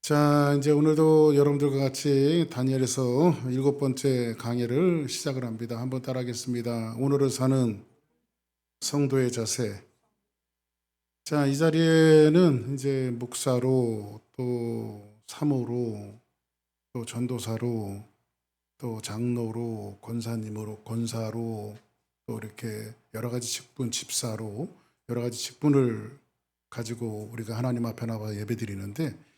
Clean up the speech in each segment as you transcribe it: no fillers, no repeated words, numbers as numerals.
자, 이제 오늘도 여러분들과 같이 다니엘에서 7번째 강의를 시작을 합니다. 한번 따라하겠습니다. 오늘을 사는 성도의 자세. 자, 이 자리에는 이제 목사로, 또 사모로, 또 전도사로, 또 장로로, 권사님으로, 권사로, 또 이렇게 여러 가지 직분, 집사로 여러 가지 직분을 가지고 우리가 하나님 앞에 나와 예배드리는데,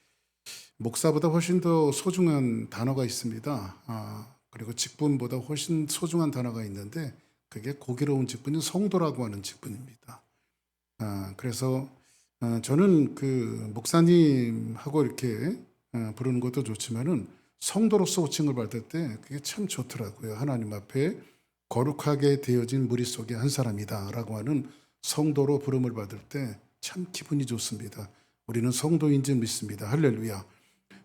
목사보다 훨씬 더 소중한 단어가 있습니다. 그리고 직분보다 훨씬 소중한 단어가 있는데, 그게 고기로운 직분인 성도라고 하는 직분입니다. 그래서 저는 그 목사님하고 이렇게 부르는 것도 좋지만은 성도로서 호칭을 받을 때 그게 참 좋더라고요. 하나님 앞에 거룩하게 되어진 무리 속의 한 사람이다라고 하는 성도로 부름을 받을 때 참 기분이 좋습니다. 우리는 성도인 줄 믿습니다. 할렐루야.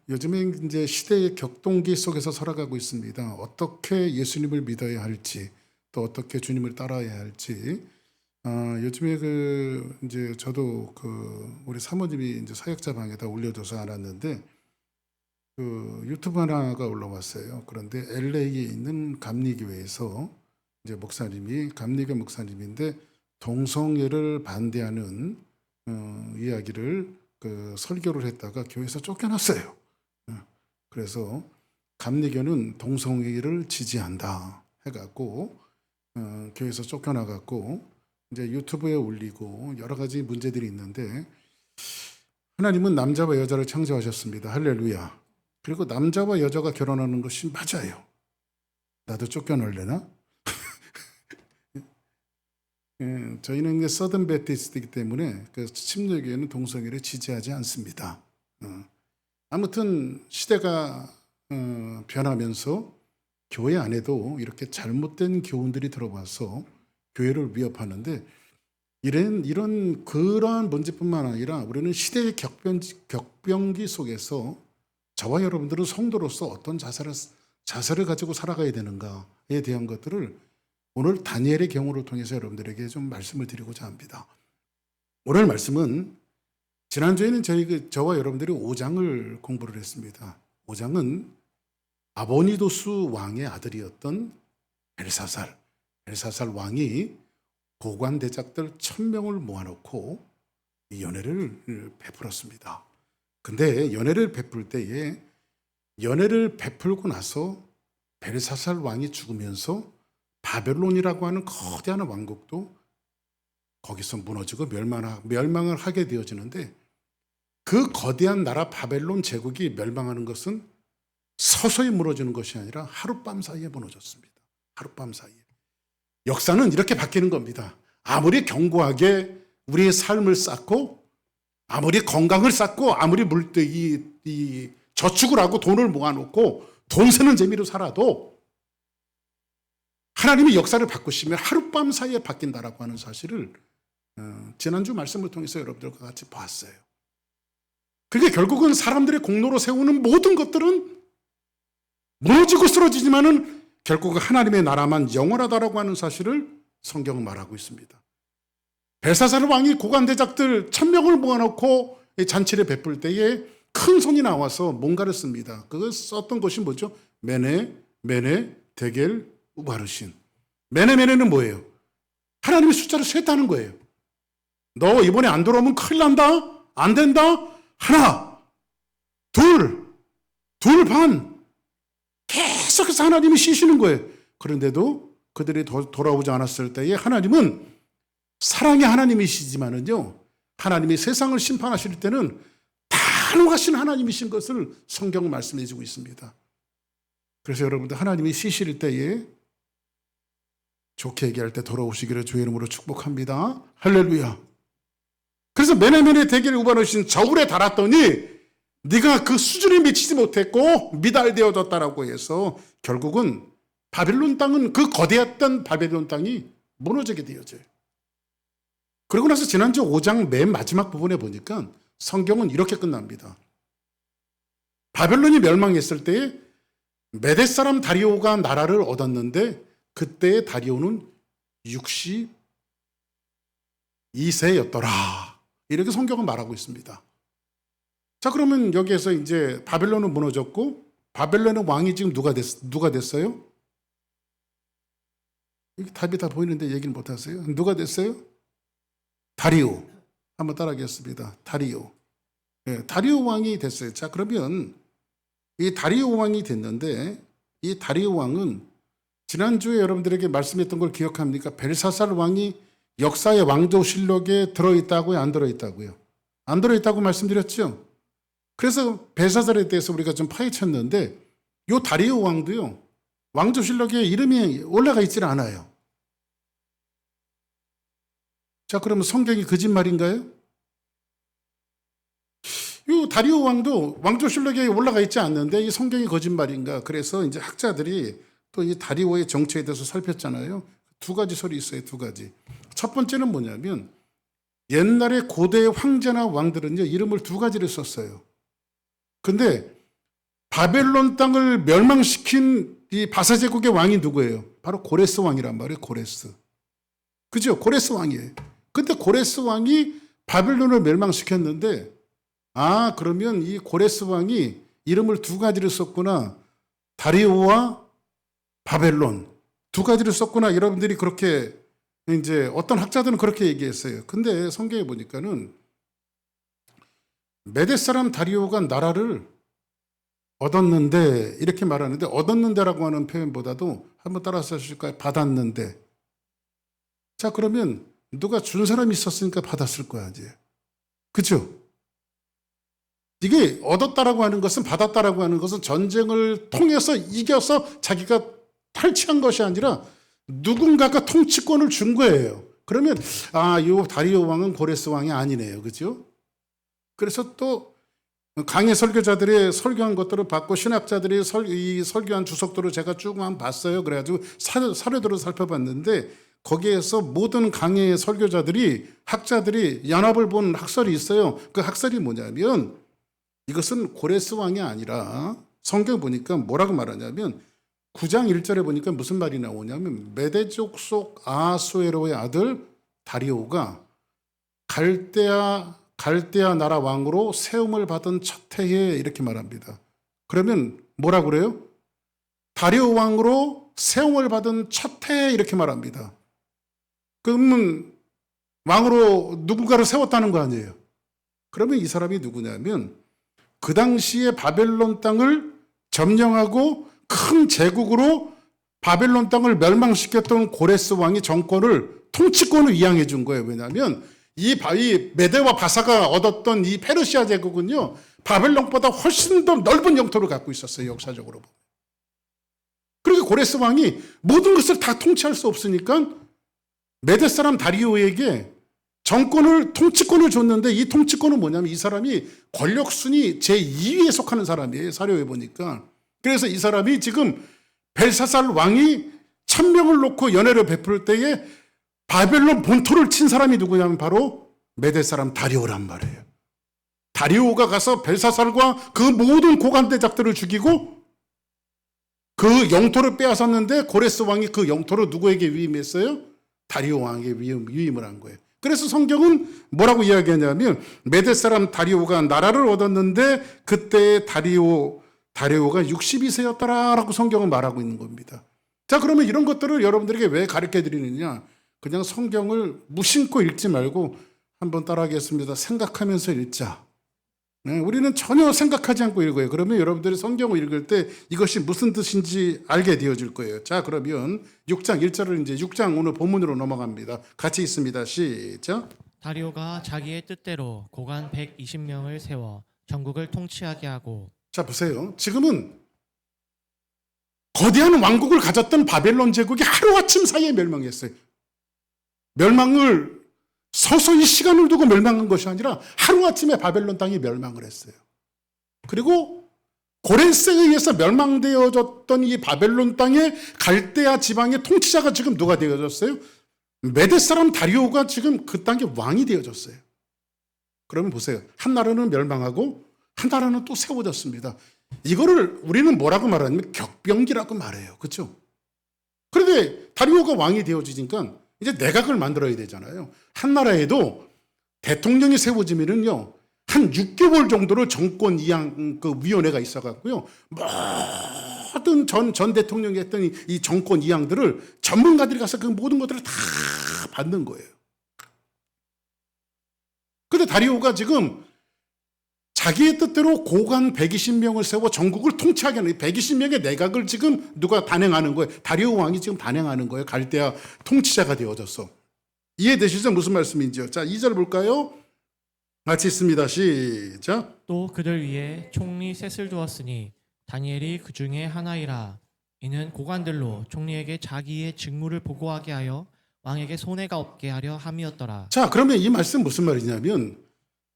요즘에 이제 시대의 격동기 속에서 살아가고 있습니다. 어떻게 예수님을 믿어야 할지, 또 어떻게 주님을 따라야 할지. 요즘에 이제 저도 우리 사모님이 이제 사역자 방에다 올려줘서 알았는데, 유튜브 하나가 올라왔어요. 그런데 LA에 있는 감리교회에서 이제 감리교 목사님인데, 동성애를 반대하는 이야기를 설교를 했다가 교회에서 쫓겨났어요. 그래서 감리교는 동성애를 지지한다 해갖고 교회에서 쫓겨나갖고 이제 유튜브에 올리고 여러 가지 문제들이 있는데, 하나님은 남자와 여자를 창조하셨습니다. 할렐루야. 그리고 남자와 여자가 결혼하는 것이 맞아요. 나도 쫓겨날래나? 저희는 이제 서든 베티스트이기 때문에 침례교회는 동성애를 지지하지 않습니다. 아무튼 시대가 변하면서 교회 안에도 이렇게 잘못된 교훈들이 들어와서 교회를 위협하는데, 그러한 문제뿐만 아니라 우리는 시대의 격변기 속에서 저와 여러분들은 성도로서 어떤 자세를 가지고 살아가야 되는가에 대한 것들을 오늘 다니엘의 경우를 통해서 여러분들에게 좀 말씀을 드리고자 합니다. 오늘 말씀은 지난주에는 저와 여러분들이 5장을 공부를 했습니다. 5장은 아보니도스 왕의 아들이었던 벨사살 왕이 고관 대작들 1000명을 모아놓고 연회를 베풀었습니다. 근데 연회를 베풀 때에 연회를 베풀고 나서 벨사살 왕이 죽으면서 바벨론이라고 하는 거대한 왕국도 거기서 무너지고 멸망을 하게 되어지는데, 그 거대한 나라 바벨론 제국이 멸망하는 것은 서서히 무너지는 것이 아니라 하룻밤 사이에 무너졌습니다. 하룻밤 사이에. 역사는 이렇게 바뀌는 겁니다. 아무리 견고하게 우리의 삶을 쌓고, 아무리 건강을 쌓고, 아무리 저축을 하고 돈을 모아놓고 돈 세는 재미로 살아도 하나님이 역사를 바꾸시면 하룻밤 사이에 바뀐다라고 하는 사실을 지난주 말씀을 통해서 여러분들과 같이 봤어요. 그게 결국은 사람들의 공로로 세우는 모든 것들은 무너지고 쓰러지지만은 결국은 하나님의 나라만 영원하다라고 하는 사실을 성경은 말하고 있습니다. 벨사살 왕이 고관 대작들 1000명을 모아놓고 잔치를 베풀 때에 큰 손이 나와서 뭔가를 씁니다. 그걸 썼던 것이 뭐죠? 메네, 데겔, 우바르신. 메네는 뭐예요? 하나님의 숫자를 셌다는 거예요. 너 이번에 안 들어오면 큰일 난다? 안 된다? 하나, 둘 반. 계속해서 하나님이 쉬시는 거예요. 그런데도 그들이 돌아오지 않았을 때에 하나님은 사랑의 하나님이시지만은요, 하나님이 세상을 심판하실 때는 단호하신 하나님이신 것을 성경 말씀해 주고 있습니다. 그래서 여러분들 하나님이 쉬실 때에 좋게 얘기할 때 돌아오시기를 주의 이름으로 축복합니다. 할렐루야. 그래서 메네메네 대결에 우바르신 저울에 달았더니 네가 그 수준에 미치지 못했고 미달되어졌다라고 해서 결국은 바벨론 땅은, 그 거대했던 바벨론 땅이 무너지게 되어져요. 그러고 나서 지난주 5장 맨 마지막 부분에 보니까 성경은 이렇게 끝납니다. 바벨론이 멸망했을 때에 메대 사람 다리오가 나라를 얻었는데, 그때의 다리오는 62세였더라. 이렇게 성경은 말하고 있습니다. 자, 그러면 여기에서 이제 바벨론은 무너졌고 바벨론의 왕이 지금 누가 됐어요? 이게 답이 다 보이는데 얘기를 못 하세요. 누가 됐어요? 다리오. 한번 따라하겠습니다. 다리오. 예, 다리오 왕이 됐어요. 자, 그러면 이 다리오 왕이 됐는데 이 다리오 왕은 지난주에 여러분들에게 말씀했던 걸 기억합니까? 벨사살 왕이 역사의 왕조실록에 들어있다고요? 안 들어있다고요? 안 들어있다고 말씀드렸죠? 그래서 벨사살에 대해서 우리가 좀 파헤쳤는데 이 다리오 왕도요. 왕조실록에 이름이 올라가 있질 않아요. 자, 그러면 성경이 거짓말인가요? 이 다리오 왕도 왕조실록에 올라가 있지 않는데 이 성경이 거짓말인가? 그래서 이제 학자들이 또 이 다리오의 정체에 대해서 살폈잖아요. 두 가지 설이 있어요. 두 가지. 첫 번째는 뭐냐면 옛날에 고대의 황제나 왕들은요 이름을 두 가지를 썼어요. 근데 바벨론 땅을 멸망시킨 이 바사 제국의 왕이 누구예요? 바로 고레스 왕이란 말이에요. 고레스. 그죠? 고레스 왕이에요. 근데 고레스 왕이 바벨론을 멸망시켰는데 그러면 이 고레스 왕이 이름을 두 가지를 썼구나. 다리오와 바벨론 두 가지를 썼구나. 여러분들이 그렇게 이제 어떤 학자들은 그렇게 얘기했어요. 근데 성경에 보니까는 메대 사람 다리오가 나라를 얻었는데 이렇게 말하는데 얻었는데라고 하는 표현보다도 한번 따라서 하실까요? 받았는데. 자, 그러면 누가 준 사람이 있었으니까 받았을 거야 이제. 그죠? 이게 얻었다라고 하는 것은 받았다라고 하는 것은 전쟁을 통해서 이겨서 자기가 탈취한 것이 아니라 누군가가 통치권을 준 거예요. 그러면 이 다리오 왕은 고레스 왕이 아니네요. 그죠? 그래서 또 강해 설교자들의 설교한 것들을 받고 신학자들이 이 설교한 주석들을 제가 쭉 한번 봤어요. 그래가지고 사료들을 살펴봤는데 거기에서 모든 강해 설교자들이 학자들이 연합을 본 학설이 있어요. 그 학설이 뭐냐면 이것은 고레스 왕이 아니라 성경 보니까 뭐라고 말하냐면 9장 1절에 보니까 무슨 말이 나오냐면 메대족 속 아하수에로의 아들 다리오가 갈대아 나라 왕으로 세움을 받은 첫 해에 이렇게 말합니다. 그러면 뭐라고 그래요? 다리오 왕으로 세움을 받은 첫 해에 이렇게 말합니다. 그러면 왕으로 누군가를 세웠다는 거 아니에요? 그러면 이 사람이 누구냐면 그 당시에 바벨론 땅을 점령하고 큰 제국으로 바벨론 땅을 멸망시켰던 고레스 왕이 통치권을 이양해 준 거예요. 왜냐하면 이 메대와 바사가 얻었던 이 페르시아 제국은요 바벨론보다 훨씬 더 넓은 영토를 갖고 있었어요. 역사적으로. 그리고 고레스 왕이 모든 것을 다 통치할 수 없으니까 메대 사람 다리오에게 통치권을 줬는데 이 통치권은 뭐냐면 이 사람이 권력순위 제2위에 속하는 사람이에요. 사료에 보니까. 그래서 이 사람이 지금 벨사살 왕이 1000명을 놓고 연회를 베풀 때에 바벨론 본토를 친 사람이 누구냐면 바로 메대 사람 다리오란 말이에요. 다리오가 가서 벨사살과 그 모든 고관대작들을 죽이고 그 영토를 빼앗았는데 고레스 왕이 그 영토를 누구에게 위임했어요? 다리오 왕에게 위임을 한 거예요. 그래서 성경은 뭐라고 이야기하냐면 메대 사람 다리오가 나라를 얻었는데 그때 다리오가 62세였더라라고 성경은 말하고 있는 겁니다. 자, 그러면 이런 것들을 여러분들에게 왜 가르쳐 드리느냐? 그냥 성경을 무심코 읽지 말고 한번 따라하겠습니다. 생각하면서 읽자. 네, 우리는 전혀 생각하지 않고 읽어요. 그러면 여러분들이 성경을 읽을 때 이것이 무슨 뜻인지 알게 되어질 거예요. 자, 그러면 6장 1절을 이제 6장 오늘 본문으로 넘어갑니다. 같이 있습니다. 시작. 다리오가 자기의 뜻대로 고관 120명을 세워 전국을 통치하게 하고. 자, 보세요. 지금은 거대한 왕국을 가졌던 바벨론 제국이 하루아침 사이에 멸망했어요. 멸망을 서서히 시간을 두고 멸망한 것이 아니라 하루아침에 바벨론 땅이 멸망을 했어요. 그리고 고레스에 의해서 멸망되어졌던 이 바벨론 땅의 갈대아 지방의 통치자가 지금 누가 되어졌어요? 메대 사람 다리오가 지금 그 땅의 왕이 되어졌어요. 그러면 보세요. 한 나라는 멸망하고 한 나라는 또 세워졌습니다. 이거를 우리는 뭐라고 말하냐면 격변기라고 말해요. 그렇죠? 그런데 다리오가 왕이 되어지니까 이제 내각을 만들어야 되잖아요. 한 나라에도 대통령이 세워지면은요, 한 6개월 정도를 정권 이양 그 위원회가 있어갖고요. 모든 전 대통령이 했던 이 정권 이양들을 전문가들이 가서 그 모든 것들을 다 받는 거예요. 근데 다리오가 지금 자기의 뜻대로 고관 120명을 세워 전국을 통치하게 하는 120명의 내각을 지금 누가 단행하는 거예요. 다리오 왕이 지금 단행하는 거예요. 갈대아 통치자가 되어졌어. 이해되시죠? 무슨 말씀인지요? 자, 2절 볼까요? 같이 있습니다. 시작. 또 그들 위에 총리 셋을 두었으니 다니엘이 그 중에 하나이라. 이는 고관들로 총리에게 자기의 직무를 보고하게 하여 왕에게 손해가 없게 하려 함이었더라. 자, 그러면 이 말씀 무슨 말이냐면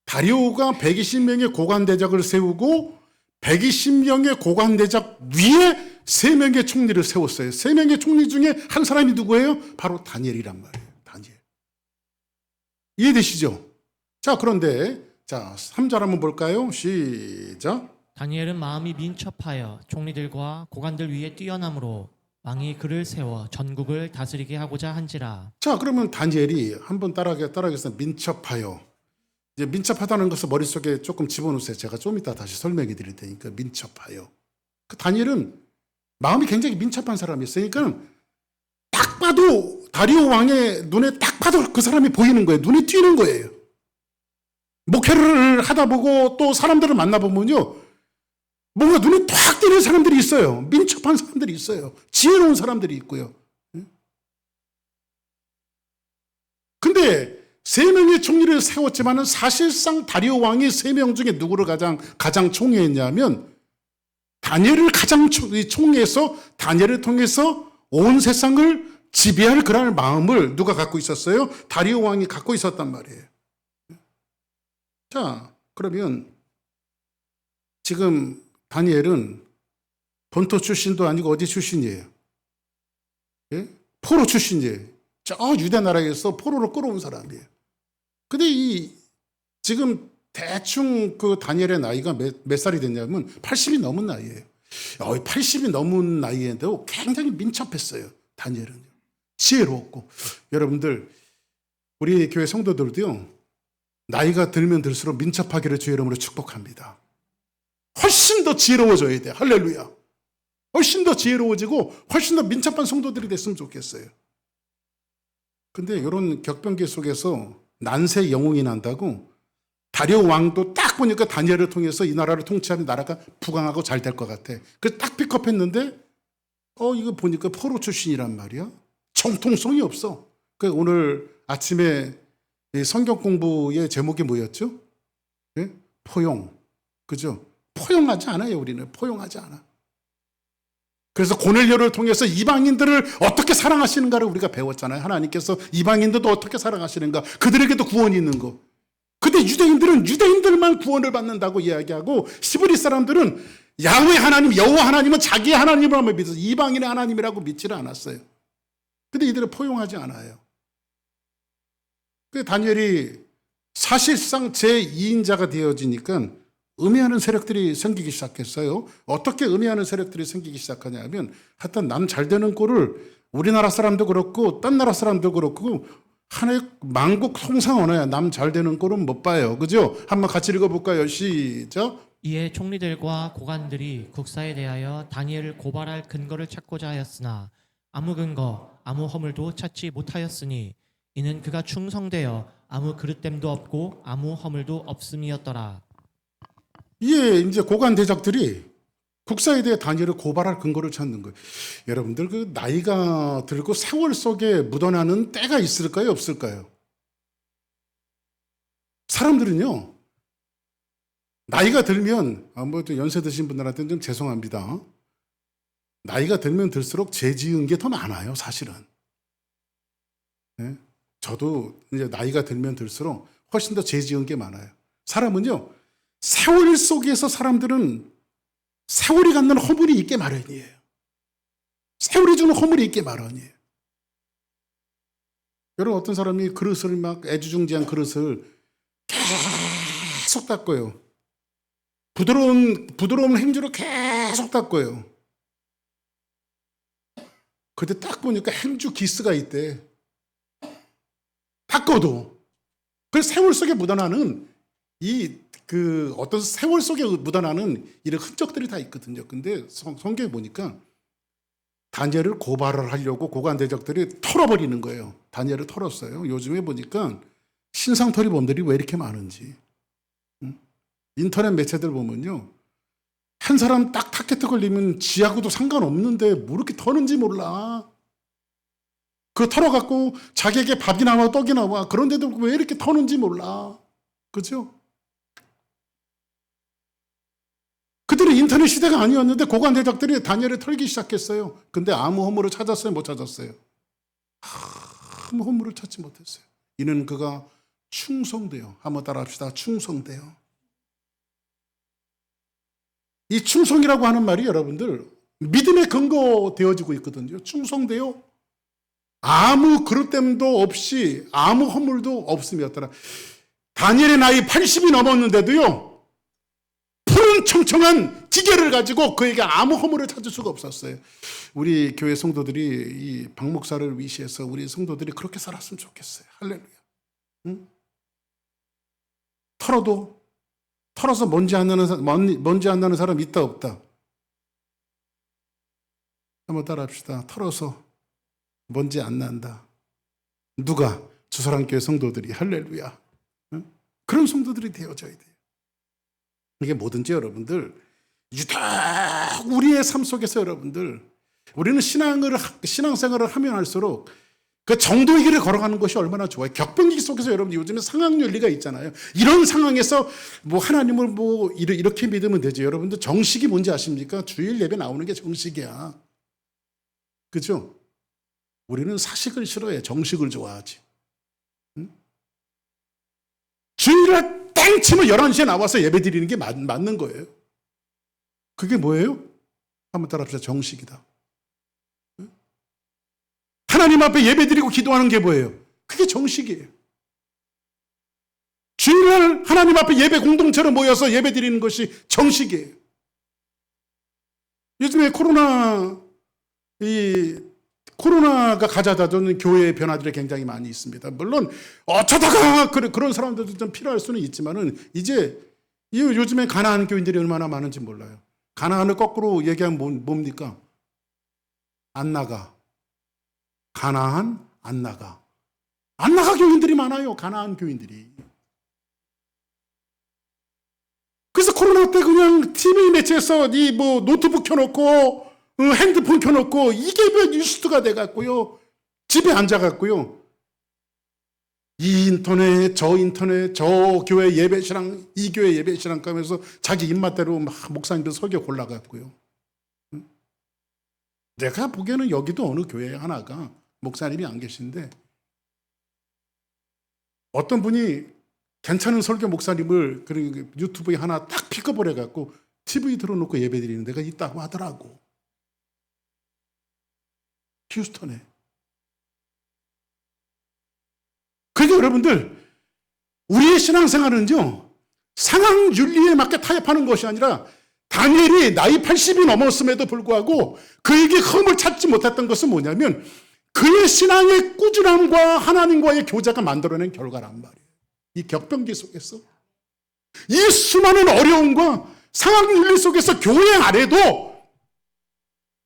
다리오가 120명의 고관대작을 세우고 120명의 고관대작 위에 3명의 총리를 세웠어요. 3명의 총리 중에 한 사람이 누구예요? 바로 다니엘이란 말이에요. 다니엘. 이해되시죠? 자, 그런데 자, 3절 한번 볼까요? 시작. 다니엘은 마음이 민첩하여 총리들과 고관들 위에 뛰어남으로 왕이 그를 세워 전국을 다스리게 하고자 한지라. 자, 그러면 다니엘이 한번 따라하겠습니다. 민첩하여. 이제 민첩하다는 것을 머릿속에 조금 집어넣으세요. 제가 좀 이따 다시 설명해 드릴 테니까. 민첩하여. 그 다니엘은 마음이 굉장히 민첩한 사람이었어요. 그러니까 딱 봐도 다리오 왕의 눈에 딱 봐도 그 사람이 보이는 거예요. 눈에 띄는 거예요. 목회를 하다 보고 또 사람들을 만나보면요. 뭔가 눈에 탁 띄는 사람들이 있어요. 민첩한 사람들이 있어요. 지혜로운 사람들이 있고요. 근데 3명의 총리를 세웠지만은 사실상 다리오 왕이 3명 중에 누구를 가장 총애했냐면 다니엘을 가장 총애해서 다니엘을 통해서 온 세상을 지배할 그런 마음을 누가 갖고 있었어요? 다리오 왕이 갖고 있었단 말이에요. 자, 그러면 지금 다니엘은 본토 출신도 아니고 어디 출신이에요? 예? 포로 출신이에요. 저 유대 나라에서 포로로 끌어온 사람이에요. 근데 지금 대충 그 다니엘의 나이가 몇 살이 됐냐면 80이 넘은 나이예요. 80이 넘은 나이에도 굉장히 민첩했어요. 다니엘은요. 지혜로웠고. 여러분들, 우리 교회 성도들도요. 나이가 들면 들수록 민첩하기를 주의 이름으로 축복합니다. 훨씬 더 지혜로워져야 돼. 할렐루야. 훨씬 더 지혜로워지고 훨씬 더 민첩한 성도들이 됐으면 좋겠어요. 근데 이런 격변기 속에서 난세 영웅이 난다고 다리오 왕도 딱 보니까 다니엘을 통해서 이 나라를 통치하면 나라가 부강하고 잘 될 것 같아. 그래서 딱 픽업했는데 이거 보니까 포로 출신이란 말이야. 정통성이 없어. 그 오늘 아침에 성경 공부의 제목이 뭐였죠? 네? 포용. 그죠? 포용하지 않아요, 우리는. 포용하지 않아. 그래서 고넬료를 통해서 이방인들을 어떻게 사랑하시는가를 우리가 배웠잖아요. 하나님께서 이방인들도 어떻게 사랑하시는가. 그들에게도 구원이 있는 거. 근데 유대인들은 유대인들만 구원을 받는다고 이야기하고 히브리 사람들은 야훼 하나님, 여호와 하나님은 자기의 하나님을 믿어서 이방인의 하나님이라고 믿지를 않았어요. 근데 이들은 포용하지 않아요. 그 다니엘이 사실상 제2인자가 되어지니까 음해하는 세력들이 생기기 시작했어요. 어떻게 음해하는 세력들이 생기기 시작하냐 하면 하여튼 남 잘 되는 꼴을 우리나라 사람도 그렇고 딴 나라 사람도 그렇고 하나의 만국 통상 언어야. 남 잘 되는 꼴은 못 봐요. 그죠? 한번 같이 읽어볼까요? 시작. 이에 총리들과 고관들이 국사에 대하여 다니엘을 고발할 근거를 찾고자 하였으나 아무 근거, 아무 허물도 찾지 못하였으니 이는 그가 충성되어 아무 그릇됨도 없고 아무 허물도 없음이었더라. 이제 고관 대작들이 국사에 대해 다니엘을 고발할 근거를 찾는 거예요. 여러분들 그 나이가 들고 세월 속에 묻어나는 때가 있을까요? 없을까요? 사람들은요. 나이가 들면 연세 드신 분들한테는 좀 죄송합니다. 나이가 들면 들수록 죄 지은 게 더 많아요, 사실은. 네? 저도 이제 나이가 들면 들수록 훨씬 더 죄 지은 게 많아요. 사람은요. 세월 속에서 사람들은 세월이 갖는 허물이 있게 마련이에요. 세월이 주는 허물이 있게 마련이에요. 여러분 어떤 사람이 그릇을 막 애지중지한 그릇을 계속 닦고요. 부드러운 행주로 계속 닦고요. 그때 딱 보니까 행주 기스가 있대. 닦아도. 그래서 세월 속에 묻어나는 어떤 세월 속에 묻어나는 이런 흔적들이 다 있거든요. 근데 성경에 보니까 다니엘을 고발을 하려고 고관 대적들이 털어버리는 거예요. 다니엘을 털었어요. 요즘에 보니까 신상털이범들이 왜 이렇게 많은지. 인터넷 매체들 보면요, 한 사람 딱 타겟 걸리면 지하고도 상관없는데 뭐 이렇게 터는지 몰라. 그 털어갖고 자기에게 밥이 나와 떡이 나와. 그런데도 왜 이렇게 터는지 몰라. 그죠? 그들은 인터넷 시대가 아니었는데 고관 대적들이 다니엘을 털기 시작했어요. 근데 아무 허물을 찾았어요? 못 찾았어요? 아무 허물을 찾지 못했어요. 이는 그가 충성되어, 한번 따라합시다. 충성되어. 이 충성이라고 하는 말이 여러분들 믿음의 근거 되어지고 있거든요. 충성되어 아무 그릇됨도 없이 아무 허물도 없음이었더라. 다니엘의 나이 80이 넘었는데도요, 푸른 청청한 지게를 가지고 그에게 아무 허물을 찾을 수가 없었어요. 우리 교회 성도들이 이 박 목사를 위시해서 우리 성도들이 그렇게 살았으면 좋겠어요. 할렐루야. 응? 털어서 먼지 안 나는 사람 있다 없다? 한번 따라합시다. 털어서 먼지 안 난다. 누가? 주사랑교회 성도들이. 할렐루야. 응? 그런 성도들이 되어져야 돼요. 이게 뭐든지 여러분들 유독 우리의 삶 속에서 여러분들 우리는 신앙생활을 하면 할수록 그 정도의 길을 걸어가는 것이 얼마나 좋아요. 격변기 속에서 여러분 요즘에 상황윤리가 있잖아요. 이런 상황에서 뭐 하나님을 뭐 이렇게 믿으면 되죠. 여러분들 정식이 뭔지 아십니까? 주일 예배 나오는 게 정식이야. 그죠? 우리는 사식을 싫어해. 정식을 좋아하지. 응? 주일날 땡 치면 11시에 나와서 예배 드리는 게 맞는 거예요. 그게 뭐예요? 한번 따라합시다. 정식이다. 하나님 앞에 예배 드리고 기도하는 게 뭐예요? 그게 정식이에요. 주일날 하나님 앞에 예배 공동체로 모여서 예배 드리는 것이 정식이에요. 요즘에 코로나가 가져다 준 교회의 변화들이 굉장히 많이 있습니다. 물론 어쩌다가 그런 사람들도 좀 필요할 수는 있지만은 이제 요즘에 가나안 교인들이 얼마나 많은지 몰라요. 가나안을 거꾸로 얘기하면 뭡니까? 안 나가. 가나안 안 나가. 안 나가 교인들이 많아요. 가나안 교인들이. 그래서 코로나 때 그냥 TV 매체에서 노트북 켜놓고 핸드폰 켜놓고 이게 왜 뉴스가 돼갖고요. 집에 앉아갖고요. 이 인터넷, 저 교회 예배신앙, 이 교회 예배신앙 가면서 자기 입맛대로 막 목사님들 설교 골라갖고요. 내가 보기에는 여기도 어느 교회 하나가 목사님이 안 계신데 어떤 분이 괜찮은 설교 목사님을 유튜브에 하나 딱 픽업을 해갖고 TV 틀어놓고 예배 드리는 데가 있다고 하더라고. 휴스턴에. 그러니까 여러분들 우리의 신앙생활은요 상황 윤리에 맞게 타협하는 것이 아니라 다니엘이 나이 80이 넘었음에도 불구하고 그에게 흠을 찾지 못했던 것은 뭐냐면 그의 신앙의 꾸준함과 하나님과의 교제가 만들어낸 결과란 말이에요. 이 격변기 속에서 이 수많은 어려움과 상황 윤리 속에서 교회 안에도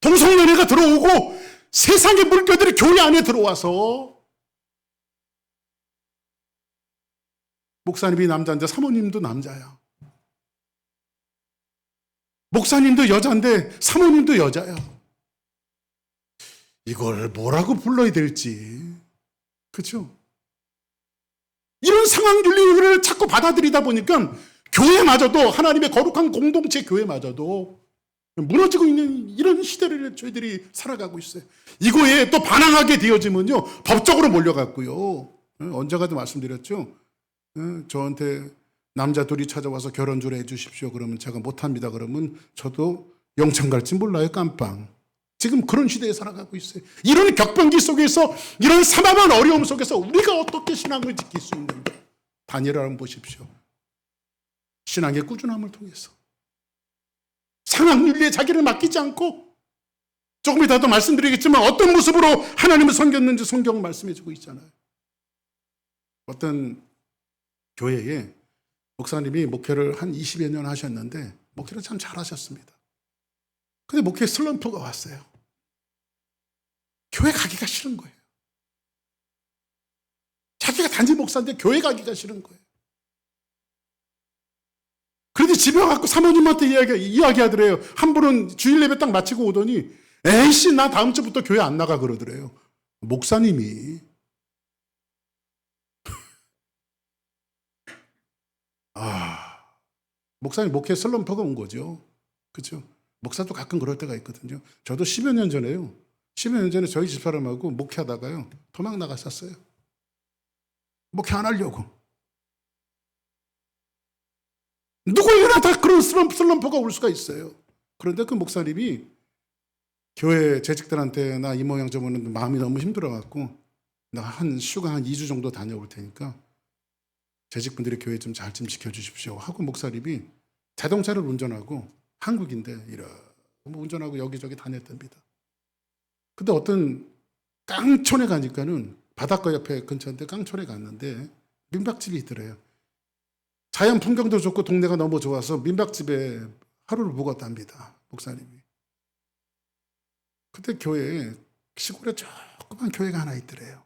동성연애가 들어오고 세상의 물결들이 교회 안에 들어와서 목사님이 남자인데 사모님도 남자야. 목사님도 여자인데 사모님도 여자야. 이걸 뭐라고 불러야 될지. 그렇죠? 이런 상황 윤리를 자꾸 받아들이다 보니까 교회마저도 하나님의 거룩한 공동체 교회마저도 무너지고 있는 이런 시대를 저희들이 살아가고 있어요. 이거에 또 반항하게 되어지면요 법적으로 몰려갔고요. 언제가도 말씀드렸죠. 저한테 남자 둘이 찾아와서 결혼주를 해주십시오. 그러면 제가 못합니다. 그러면 저도 영창 갈지 몰라요. 깜빵. 지금 그런 시대에 살아가고 있어요. 이런 격변기 속에서 이런 삼엄한 어려움 속에서 우리가 어떻게 신앙을 지킬 수 있는가. 다니엘을 한번 보십시오. 신앙의 꾸준함을 통해서 상황 윤리에 자기를 맡기지 않고 조금 이따도 말씀드리겠지만 어떤 모습으로 하나님을 섬겼는지 성경 말씀해 주고 있잖아요. 어떤 교회에 목사님이 목회를 한 20여 년 하셨는데 목회를 참 잘하셨습니다. 근데 목회에 슬럼프가 왔어요. 교회 가기가 싫은 거예요. 자기가 단지 목사인데 교회 가기가 싫은 거예요. 그런데 집에 와서 사모님한테 이야기하더래요. 한 분은 주일 예배 딱 마치고 오더니 에이씨 나 다음 주부터 교회 안 나가 그러더래요. 목사님이. 목사님 목회 슬럼프가 온 거죠. 그렇죠? 목사도 가끔 그럴 때가 있거든요. 저도 10여 년 전에요. 10여 년 전에 저희 집사람하고 목회하다가요. 도망 나갔었어요. 목회 안 하려고. 누구에게나 다 그런 슬럼프가 올 수가 있어요. 그런데 그 목사님이 교회 재직들한테 나 이 모양 저 모양 마음이 너무 힘들어갖고 나 휴가 한 2주 정도 다녀올 테니까 재직분들이 교회 좀 잘 좀 지켜주십시오 하고 목사님이 자동차를 운전하고 한국인데 이렇게 운전하고 여기저기 다녔답니다. 근데 어떤 깡촌에 가니까는 바닷가 옆에 근처인데 깡촌에 갔는데 민박집이 있더래요. 자연 풍경도 좋고 동네가 너무 좋아서 민박집에 하루를 묵었답니다. 목사님이. 그때 교회에 시골에 조그만 교회가 하나 있더래요.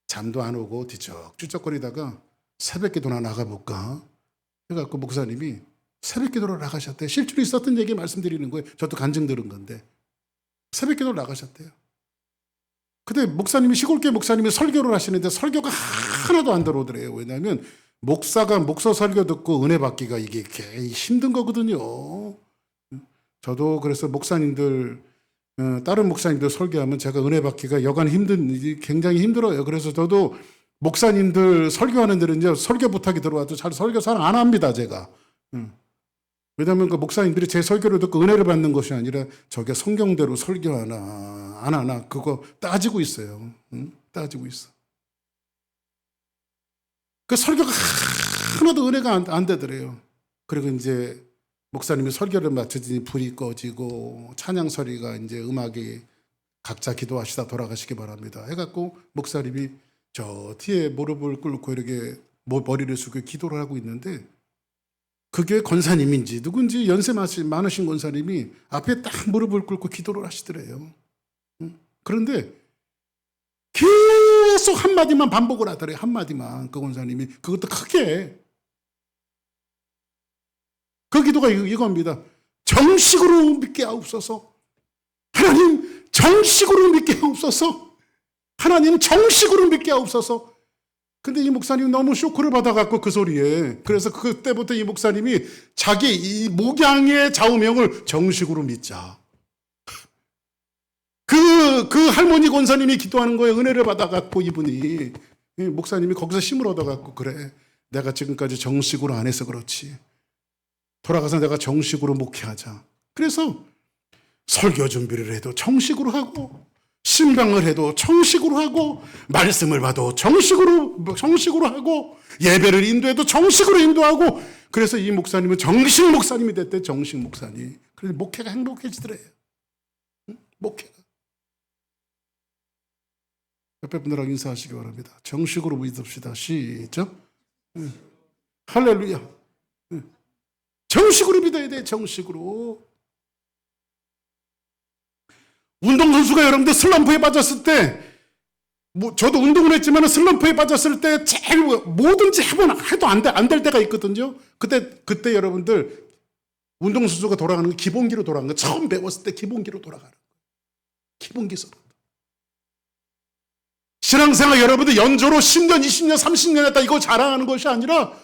잠도 안 오고 뒤척뒤척거리다가 새벽 기도나 나가볼까 해갖고 목사님이 새벽 기도로 나가셨대요. 실제로 있었던 얘기 말씀드리는 거예요. 저도 간증 들은 건데 새벽 기도로 나가셨대요. 근데 목사님이 시골교회 목사님이 설교를 하시는데 설교가 하나도 안 들어오더래요. 왜냐하면 목사가 목사 설교 듣고 은혜 받기가 이게 힘든 거거든요. 저도 그래서 목사님들 다른 목사님들 설교하면 제가 은혜 받기가 여간 굉장히 힘들어요. 그래서 저도 목사님들 설교하는 데는요 설교 부탁이 들어와도 잘 설교 잘 안 합니다 제가. 왜냐하면 그 목사님들이 제 설교를 듣고 은혜를 받는 것이 아니라 저게 성경대로 설교하나 안 하나 그거 따지고 있어요. 따지고 있어. 그 설교가 하나도 은혜가 안 되더래요. 그리고 이제 목사님이 설교를 마치더니 불이 꺼지고 찬양 소리가 이제 음악이 각자 기도하시다 돌아가시기 바랍니다. 해갖고 목사님이 저 뒤에 무릎을 꿇고 이렇게 머리를 숙여 기도를 하고 있는데 그게 권사님인지 누군지 연세 많으신 권사님이 앞에 딱 무릎을 꿇고 기도를 하시더래요. 그런데 계속 한마디만 반복을 하더래요. 한마디만 그 권사님이 그것도 크게 그 기도가 이겁니다. 정식으로 믿게 하옵소서. 하나님 정식으로 믿게 하옵소서. 하나님 정식으로 믿게 하옵소서. 근데 이 목사님이 너무 쇼크를 받아갖고 그 소리에 그래서 그때부터 이 목사님이 자기 이 목양의 좌우명을 정식으로 믿자. 그 할머니 권사님이 기도하는 거에 은혜를 받아갖고 이분이 목사님이 거기서 힘을 얻어갖고 그래 내가 지금까지 정식으로 안 해서 그렇지. 돌아가서 내가 정식으로 목회하자. 그래서 설교 준비를 해도 정식으로 하고 신방을 해도 정식으로 하고 말씀을 봐도 정식으로 하고 예배를 인도해도 정식으로 인도하고 그래서 이 목사님은 정식 목사님이 됐대. 정식 목사님. 그래서 목회가 행복해지더래요. 목회가. 옆에 분들하고 인사하시기 바랍니다. 정식으로 믿읍시다. 시작. 할렐루야. 정식으로 믿어야 돼. 정식으로. 운동선수가 여러분들 슬럼프에 빠졌을 때 저도 운동을 했지만 슬럼프에 빠졌을 때 제일 뭐든지 해도 안 될 때가 있거든요. 그때 여러분들 운동선수가 돌아가는 건 기본기로 돌아가는 거 처음 배웠을 때 기본기로 돌아가는 거예요. 기본기서부터. 신앙생활 여러분들 연조로 10년, 20년, 30년 했다 이거 자랑하는 것이 아니라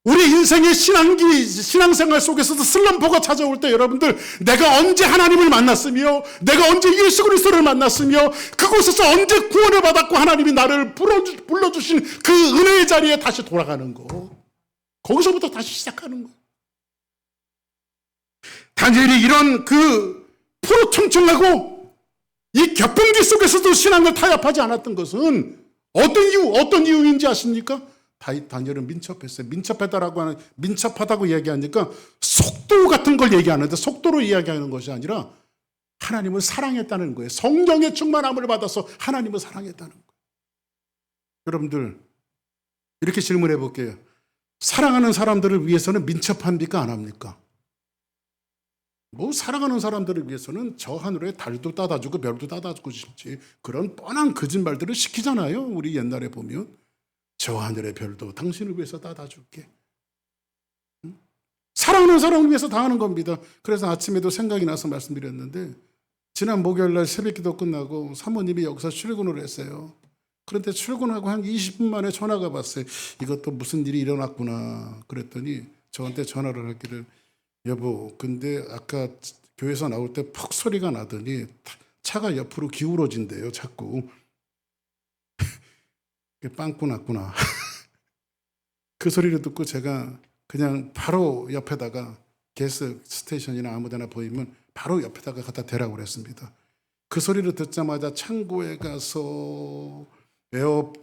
우리 인생의 신앙생활 속에서도 슬럼프가 찾아올 때 여러분들 내가 언제 하나님을 만났으며 내가 언제 예수 그리스도를 만났으며 그곳에서 언제 구원을 받았고 하나님이 나를 불러주신 그 은혜의 자리에 다시 돌아가는 거. 거기서부터 다시 시작하는 거. 다니엘이 이런 그 푸르청청하고 이 격분기 속에서도 신앙을 타협하지 않았던 것은 어떤 이유인지 아십니까? 다니엘은 민첩했어요. 민첩하다고 얘기하니까 속도 같은 걸 얘기하는데 속도로 이야기하는 것이 아니라 하나님을 사랑했다는 거예요. 성령의 충만함을 받아서 하나님을 사랑했다는 거예요. 여러분들 이렇게 질문해 볼게요. 사랑하는 사람들을 위해서는 민첩합니까? 안 합니까? 뭐 사랑하는 사람들을 위해서는 저 하늘에 달도 따다주고 별도 따다주고 싶지, 그런 뻔한 거짓말들을 시키잖아요. 우리 옛날에 보면 저 하늘의 별도 당신을 위해서 따다줄게. 사랑하는 사람을 위해서 다 하는 겁니다. 그래서 아침에도 생각이 나서 말씀드렸는데, 지난 목요일날 새벽기도 끝나고 사모님이 여기서 출근을 했어요. 그런데 출근하고 한 20분 만에 전화가 왔어요. 이것도 무슨 일이 일어났구나. 그랬더니 저한테 전화를 하기를, 여보, 근데 아까 교회에서 나올 때 퍽 소리가 나더니 차가 옆으로 기울어진대요, 자꾸. 빵꾸 났구나. 그 소리를 듣고 제가 그냥 바로 옆에다가 게스 스테이션이나 아무 데나 보이면 바로 옆에다가 갖다 대라고 그랬습니다. 그 소리를 듣자마자 창고에 가서 에어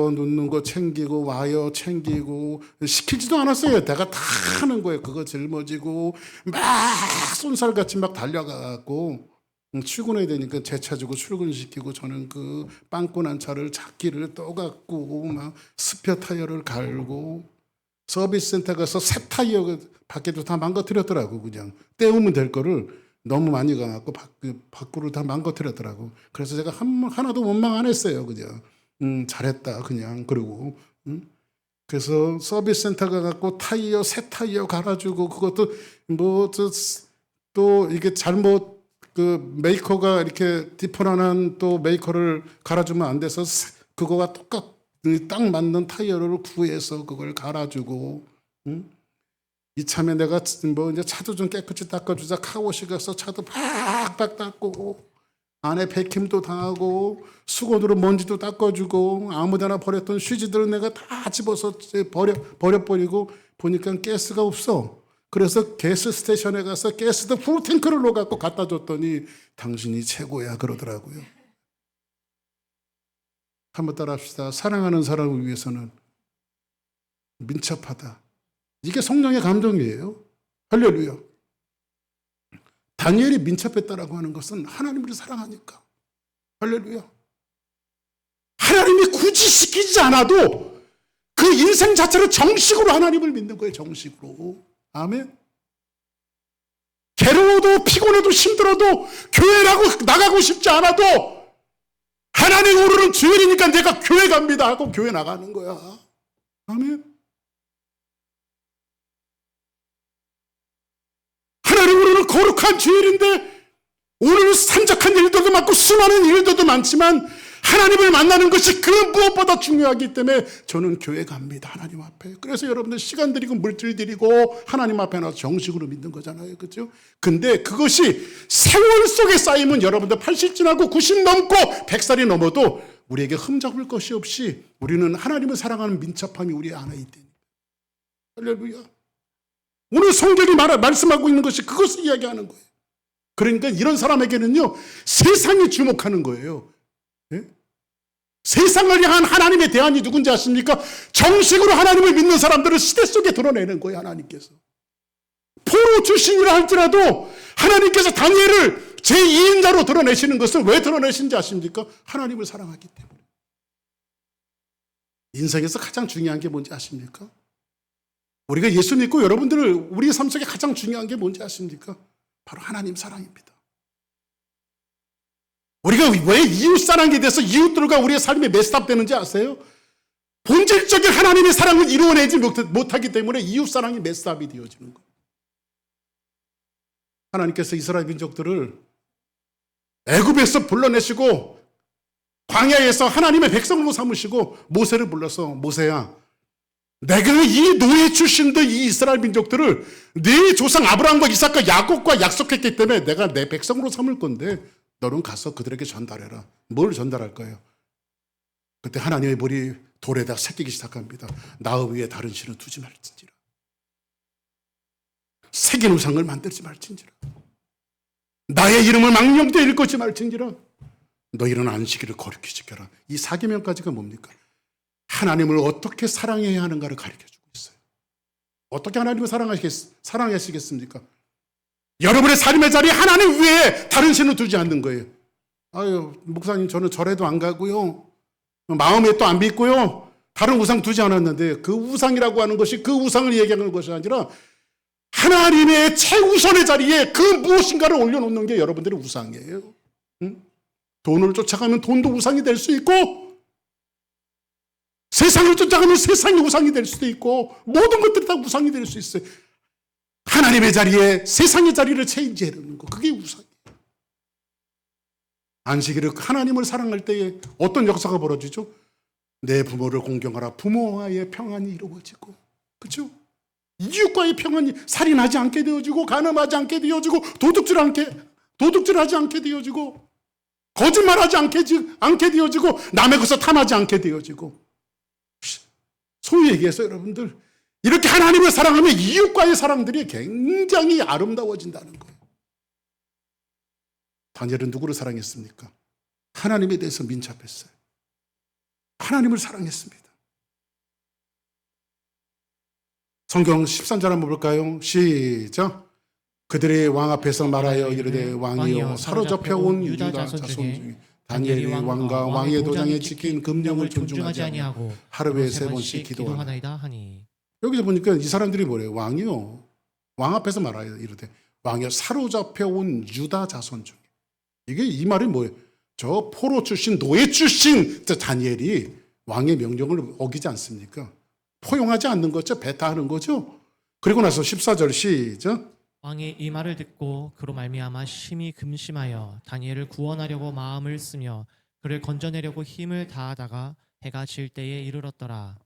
놓는 거 챙기고 와이어 챙기고, 시키지도 않았어요. 내가 다 하는 거예요. 그거 짊어지고 막 쏜살같이 막 달려가고, 출근해야 되니까 제 차 주고 출근시키고, 저는 그 빵꾸 난 차를 잡기를 떠갖고 막 스페어 타이어를 갈고, 서비스 센터 가서 새 타이어 밖에도 다 망가뜨렸더라고. 그냥 떼우면 될 거를 너무 많이 가갖고 밖으로 다 망가뜨렸더라고. 그래서 제가 하나도 원망 안 했어요. 그냥 잘했다 그냥. 그러고 그래서 서비스 센터 가갖고 타이어 새 타이어 갈아주고, 그것도 뭐 또 이게 잘못 그 메이커가 이렇게 디퍼런한 또 메이커를 갈아주면 안 돼서 그거가 딱 맞는 타이어를 구해서 그걸 갈아주고, 이참에 내가 뭐 이제 차도 좀 깨끗이 닦아주자 카워시 가서 차도 팍팍 닦고, 안에 백힘도 당하고 수건으로 먼지도 닦아주고, 아무데나 버렸던 휴지들을 내가 다 집어서 버려버리고, 보니까 가스가 없어. 그래서 가스 스테이션에 가서 가스도 풀탱크를 넣어갖고 갖다 줬더니 당신이 최고야 그러더라고요. 한번 따라합시다. 사랑하는 사람을 위해서는 민첩하다. 이게 성령의 감동이에요. 할렐루야. 다니엘이 민첩했다라고 하는 것은 하나님을 사랑하니까. 할렐루야. 하나님이 굳이 시키지 않아도 그 인생 자체를 정식으로 하나님을 믿는 거예요. 정식으로. 아멘. 괴로워도 피곤해도 힘들어도 교회 나가고 싶지 않아도 하나님 오르는 주일이니까 내가 교회 갑니다 하고 교회 나가는 거야. 아멘. 하나님 오르는 거룩한 주일인데, 오늘 산적한 일들도 많고 수많은 일들도 많지만 하나님을 만나는 것이 그 무엇보다 중요하기 때문에 저는 교회 갑니다. 하나님 앞에. 그래서 여러분들 시간 들이고 물질 들이고 하나님 앞에 나서 정식으로 믿는 거잖아요. 그렇죠? 근데 그것이 세월 속에 쌓이면 여러분들 80 지나고 90 넘고 100살이 넘어도 우리에게 흠잡을 것이 없이 우리는 하나님을 사랑하는 민첩함이 우리 안에 있다니. 할렐루야. 오늘 성경이 말씀하고 있는 것이 그것을 이야기하는 거예요. 그러니까 이런 사람에게는요, 세상이 주목하는 거예요. 네? 세상을 향한 하나님의 대안이 누군지 아십니까? 정식으로 하나님을 믿는 사람들을 시대 속에 드러내는 거예요. 하나님께서. 포로 출신이라 할지라도 하나님께서 다니엘을 제2인자로 드러내시는 것을 왜 드러내신지 아십니까? 하나님을 사랑하기 때문에. 인생에서 가장 중요한 게 뭔지 아십니까? 우리가 예수 믿고 여러분들을 우리 삶 속에 가장 중요한 게 뭔지 아십니까? 바로 하나님 사랑입니다. 우리가 왜 이웃 사랑에 대해서 이웃들과 우리의 삶이 메스업되는지 아세요? 본질적인 하나님의 사랑을 이루어내지 못하기 때문에 이웃 사랑이 메스업이 되어지는 거예요. 하나님께서 이스라엘 민족들을 애굽에서 불러내시고 광야에서 하나님의 백성으로 삼으시고 모세를 불러서, 모세야, 내가 이 노예 출신들 이 이스라엘 민족들을 네 조상 아브라함과 이삭과 야곱과 약속했기 때문에 내가 내 백성으로 삼을 건데 너는 가서 그들에게 전달해라. 뭘 전달할 거예요? 그때 하나님의 볼이 돌에다 새기기 시작합니다. 나 위에 다른 신을 두지 말지니라. 새긴 우상을 만들지 말지니라. 나의 이름을 망령되이 일컫지 말지니라. 너희는 안식일을 거룩히 지켜라. 이 사계명까지가 뭡니까? 하나님을 어떻게 사랑해야 하는가를 가르쳐주고 있어요. 어떻게 하나님을 사랑하시겠습니까? 여러분의 삶의 자리에 하나님 외에 다른 신을 두지 않는 거예요. 아유, 목사님, 저는 절에도 안 가고요, 마음에 또 안 믿고요, 다른 우상 두지 않았는데 그 우상이라고 하는 것이 그 우상을 얘기하는 것이 아니라 하나님의 최우선의 자리에 그 무엇인가를 올려놓는 게 여러분들의 우상이에요. 응? 돈을 쫓아가면 돈도 우상이 될 수 있고, 세상을 쫓아가면 세상이 우상이 될 수도 있고, 모든 것들이 다 우상이 될 수 있어요. 하나님의 자리에 세상의 자리를 체인지해놓는 거, 그게 우상이에요. 안식일을 하나님을 사랑할 때에 어떤 역사가 벌어지죠? 내 부모를 공경하라. 부모와의 평안이 이루어지고, 그렇죠? 이웃과의 평안이, 살인하지 않게 되어지고, 간음하지 않게 되어지고, 도둑질하지 않게 되어지고, 거짓말하지 않게 되어지고, 남의 것을 탐하지 않게 되어지고. 소위 얘기해서 여러분들, 이렇게 하나님을 사랑하면 이웃과의 사랑들이 굉장히 아름다워진다는 거예요. 다니엘은 누구를 사랑했습니까? 하나님에 대해서 민첩했어요. 하나님을 사랑했습니다. 성경 13절 한번 볼까요? 시작. 그들의 왕 앞에서 말하여 이르되 왕이여 사로잡혀 온 유다 자손 중에 다니엘이 왕과 왕의 도장에 찍힌 금령을 존중하지 아니하고 하루에 3번씩 기도하나이다 하니. 여기서 보니까 이 사람들이 뭐래요? 왕이요, 왕 앞에서 말하여 이르되 왕이여 사로잡혀 온 유다 자손 중에. 이게 이 말이 뭐예요? 저 포로 출신, 노예 출신 저 다니엘이 왕의 명령을 어기지 않습니까? 포용하지 않는 거죠. 배타하는 거죠. 그리고 나서 14절 시작. 왕이 이 말을 듣고 그로 말미암아 심히 금심하여 다니엘을 구원하려고 마음을 쓰며 그를 건져내려고 힘을 다하다가 해가 질 때에 이르렀더라.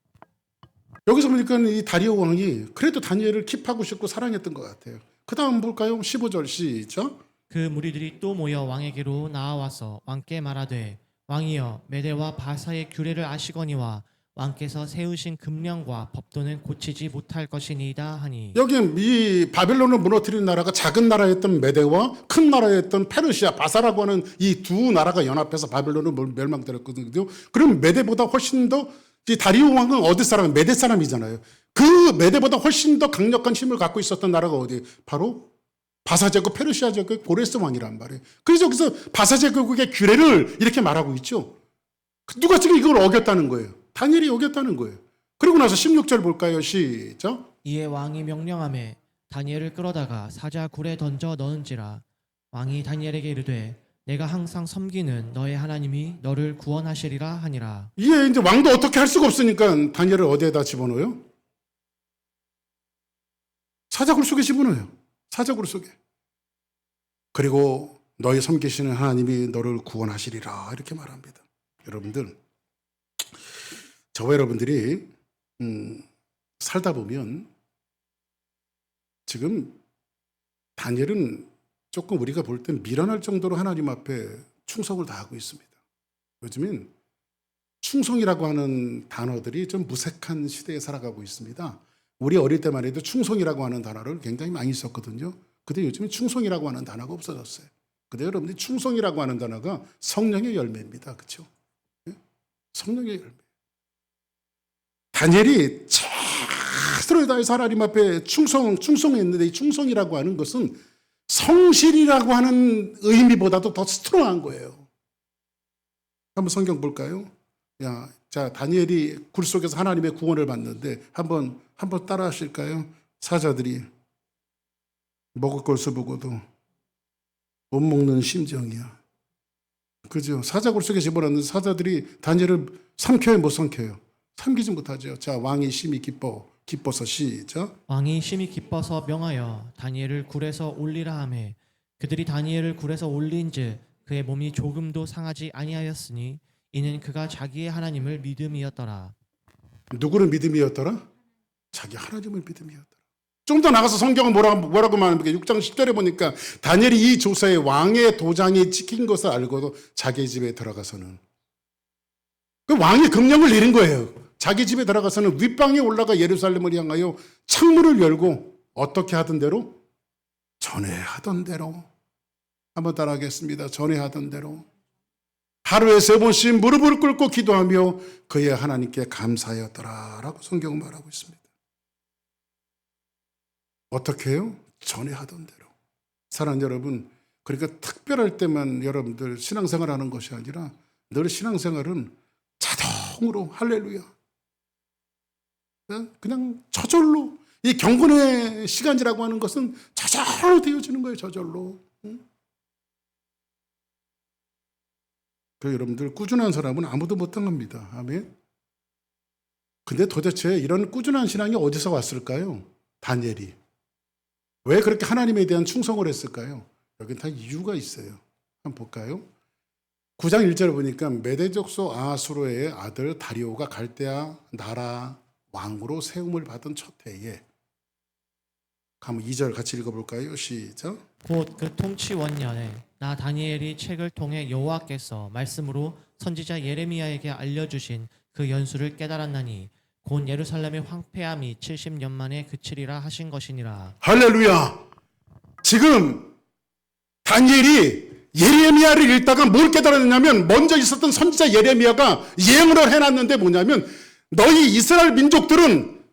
여기서 보니까 이 다리오 왕이 그래도 다니엘을 킵하고 싶고 사랑했던 것 같아요. 그 다음 볼까요? 15절 시작. 그 무리들이 또 모여 왕에게로 나아와서 왕께 말하되 왕이여 메대와 바사의 규례를 아시거니와 왕께서 세우신 금령과 법도는 고치지 못할 것이니이다 하니. 여기 이 바벨론을 무너뜨린 나라가 작은 나라였던 메대와 큰 나라였던 페르시아, 바사라고 하는 이 두 나라가 연합해서 바벨론을 멸망시켰거든요. 그럼 메대보다 훨씬 더, 이 다리오 왕은 어디 사람? 메대 사람이잖아요. 그 메대보다 훨씬 더 강력한 힘을 갖고 있었던 나라가 어디? 바로 바사 제국, 페르시아 제국, 고레스 왕이란 말이에요. 그래서 여기서 바사 제국의 규례를 이렇게 말하고 있죠. 누가 지금 이걸 어겼다는 거예요? 다니엘이 어겼다는 거예요. 그리고 나서 16절 볼까요? 시작. 이에 왕이 명령하매 다니엘을 끌어다가 사자 굴에 던져 넣은지라. 왕이 다니엘에게 이르되 내가 항상 섬기는 너의 하나님이 너를 구원하시리라 하니라. 이게 이제 왕도 어떻게 할 수가 없으니까 다니엘을 어디에다 집어넣어요? 사자굴 속에 집어넣어요. 사자굴 속에. 그리고 너희 섬기시는 하나님이 너를 구원하시리라 이렇게 말합니다. 여러분들, 저와 여러분들이 살다 보면 지금 다니엘은 조금 우리가 볼 땐 미련할 정도로 하나님 앞에 충성을 다하고 있습니다. 요즘엔 충성이라고 하는 단어들이 좀 무색한 시대에 살아가고 있습니다. 우리 어릴 때만 해도 충성이라고 하는 단어를 굉장히 많이 썼거든요. 근데 요즘에 충성이라고 하는 단어가 없어졌어요. 근데 여러분들이 충성이라고 하는 단어가 성령의 열매입니다. 그렇죠? 성령의 열매. 다니엘이 최선을 다해서 하나님 앞에 충성했는데 이 충성이라고 하는 것은 성실이라고 하는 의미보다도 더 스트롱한 거예요. 한번 성경 볼까요? 자, 다니엘이 굴 속에서 하나님의 구원을 받는데 한번 따라 하실까요? 사자들이 먹을 것을 보고도 못 먹는 심정이야. 그죠? 사자굴 속에 집어넣는 사자들이 다니엘을 삼켜요, 못 삼켜요? 삼키지 못하죠. 자, 왕이 심히 기뻐서 시작. 왕이 심히 기뻐서 명하여 다니엘을 굴에서 올리라 하매 그들이 다니엘을 굴에서 올린즉 그의 몸이 조금도 상하지 아니하였으니 이는 그가 자기의 하나님을 믿음이었더라. 누구를 믿음이었더라? 자기 하나님을 믿음이었더라. 좀 더 나가서 성경은 뭐라고 말합니까? 6장 10절에 보니까 다니엘이 이 조사에 왕의 도장이 찍힌 것을 알고도 자기 집에 들어가서는, 그 왕이 금령을 내린 거예요. 자기 집에 들어가서는 윗방에 올라가 예루살렘을 향하여 창문을 열고 어떻게 하던 대로? 전에 하던 대로. 한번 따라하겠습니다. 전에 하던 대로. 하루에 3번씩 무릎을 꿇고 기도하며 그의 하나님께 감사하였더라 라고 성경은 말하고 있습니다. 어떻게 해요? 전에 하던 대로. 사랑하는 여러분, 그러니까 특별할 때만 여러분들 신앙생활 하는 것이 아니라 늘 신앙생활은 자동으로 할렐루야, 그냥 저절로 이 경건의 시간이라고 하는 것은 저절로 되어지는 거예요. 저절로. 그 여러분들 꾸준한 사람은 아무도 못합니다. 아멘. 근데 도대체 이런 꾸준한 신앙이 어디서 왔을까요? 다니엘이 왜 그렇게 하나님에 대한 충성을 했을까요? 여긴 다 이유가 있어요. 한번 볼까요? 9장 1절을 보니까 메대 족속 아하수르의 아들 다리오가 갈대아 나라 왕으로 세움을 받은 첫 해에, 한번 2절 같이 읽어볼까요? 시작. 곧 그 통치 원년에 나 다니엘이 책을 통해 여호와께서 말씀으로 선지자 예레미야에게 알려주신 그 연수를 깨달았나니 곧 예루살렘의 황폐함이 70년 만에 그치리라 하신 것이니라. 할렐루야. 지금 다니엘이 예레미야를 읽다가 뭘 깨달았냐면, 먼저 있었던 선지자 예레미야가 예언을 해놨는데 뭐냐면, 너희 이스라엘 민족들은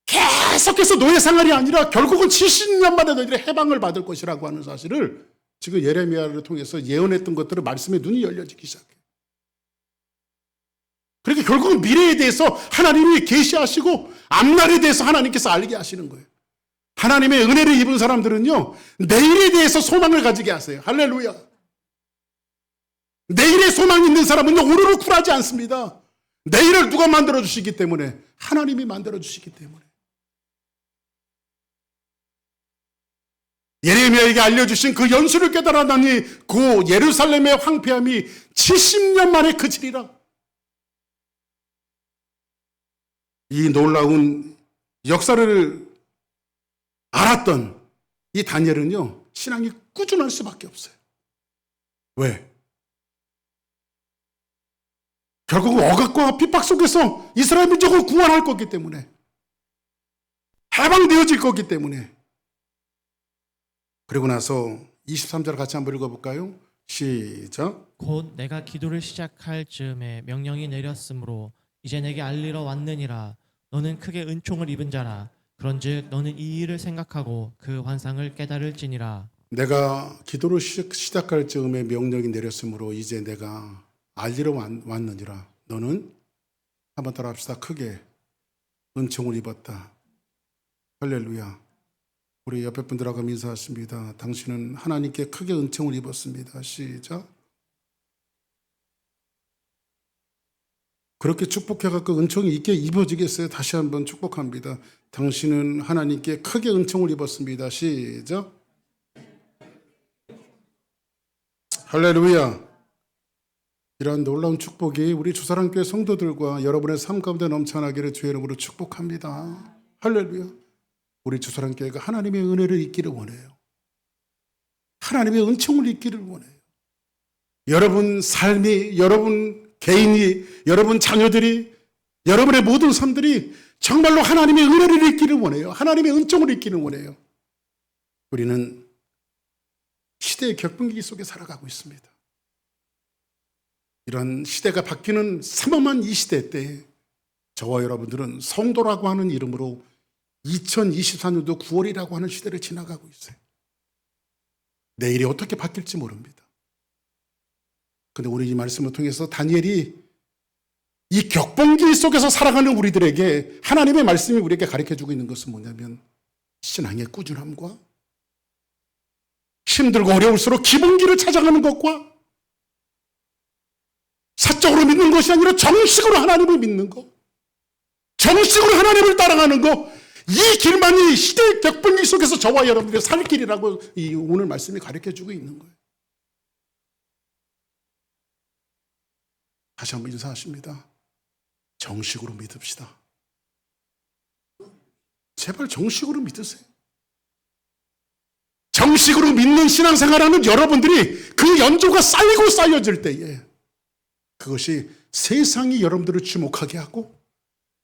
계속해서 노예 생활이 아니라 결국은 70년 만에 너희들이 해방을 받을 것이라고 하는 사실을 지금 예레미야를 통해서 예언했던 것들을 말씀에 눈이 열려지기 시작해요. 그러니까 결국은 미래에 대해서 하나님이 계시하시고 앞날에 대해서 하나님께서 알게 하시는 거예요. 하나님의 은혜를 입은 사람들은요, 내일에 대해서 소망을 가지게 하세요. 할렐루야. 내일에 소망이 있는 사람은요, 오늘을 굴하지 않습니다. 내일을 누가 만들어주시기 때문에? 하나님이 만들어주시기 때문에. 예레미야에게 알려주신 그 연수를 깨달았더니 그 예루살렘의 황폐함이 70년 만에 그치리라. 이 놀라운 역사를 알았던 이 다니엘은요, 신앙이 꾸준할 수밖에 없어요. 왜? 결국 억압과 핍박 속에서 이스라엘 민족을 구원할 거기 때문에, 해방되어질 거기 때문에. 그리고 나서 23절 같이 한번 읽어볼까요? 시작. 곧 내가 기도를 시작할 즈음에 명령이 내렸으므로 이제 내게 알리러 왔느니라. 너는 크게 은총을 입은 자라. 그런즉 너는 이 일을 생각하고 그 환상을 깨달을지니라. 내가 기도를 시작할 즈음에 명령이 내렸으므로 이제 내가 알리러 왔느니라. 너는, 한번 따라 합시다. 크게 은총을 입었다. 할렐루야. 우리 옆에 분들하고 인사하십니다. 당신은 하나님께 크게 은총을 입었습니다. 시작. 그렇게 축복해갖고 은총이 있게 입어지겠어요? 다시 한번 축복합니다. 당신은 하나님께 크게 은총을 입었습니다. 시작. 할렐루야. 이러한 놀라운 축복이 우리 주사랑교회 성도들과 여러분의 삶 가운데 넘쳐나기를 주의 이름으로 축복합니다. 할렐루야. 우리 주사랑교회가 하나님의 은혜를 잊기를 원해요. 하나님의 은총을 잊기를 원해요. 여러분 삶이, 여러분 개인이, 여러분 자녀들이, 여러분의 모든 삶들이 정말로 하나님의 은혜를 잊기를 원해요. 하나님의 은총을 잊기를 원해요. 우리는 시대의 격분기기 속에 살아가고 있습니다. 이런 시대가 바뀌는 삼엄한 이 시대 때 저와 여러분들은 성도라고 하는 이름으로 2024년도 9월이라고 하는 시대를 지나가고 있어요. 내일이 어떻게 바뀔지 모릅니다. 근데 우리 이 말씀을 통해서 다니엘이 이 격분기 속에서 살아가는 우리들에게 하나님의 말씀이 우리에게 가르쳐주고 있는 것은 뭐냐면, 신앙의 꾸준함과 힘들고 어려울수록 기본기를 찾아가는 것과 사적으로 믿는 것이 아니라 정식으로 하나님을 믿는 것, 정식으로 하나님을 따라가는 것, 이 길만이 시대의 격분기 속에서 저와 여러분들의 살 길이라고 이 오늘 말씀이 가르쳐주고 있는 거예요. 다시 한번 인사하십니다. 정식으로 믿읍시다. 제발 정식으로 믿으세요. 정식으로 믿는 신앙생활하는 여러분들이 그 연조가 쌓이고 쌓여질 때에 그것이 세상이 여러분들을 주목하게 하고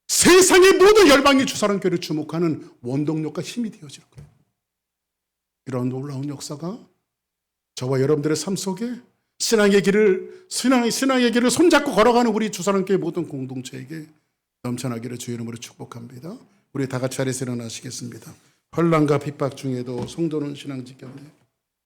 세상의 모든 열방이 주사랑교회를 주목하는 원동력과 힘이 되어질 거예요. 이런 놀라운 역사가 저와 여러분들의 삶 속에 신앙의 길을 손잡고 걸어가는 우리 주사랑교회 모든 공동체에게 넘쳐나기를 주의 이름으로 축복합니다. 우리 다 같이 자리에서 일어나시겠습니다. 환난과 핍박 중에도 성도는 신앙 지켰네.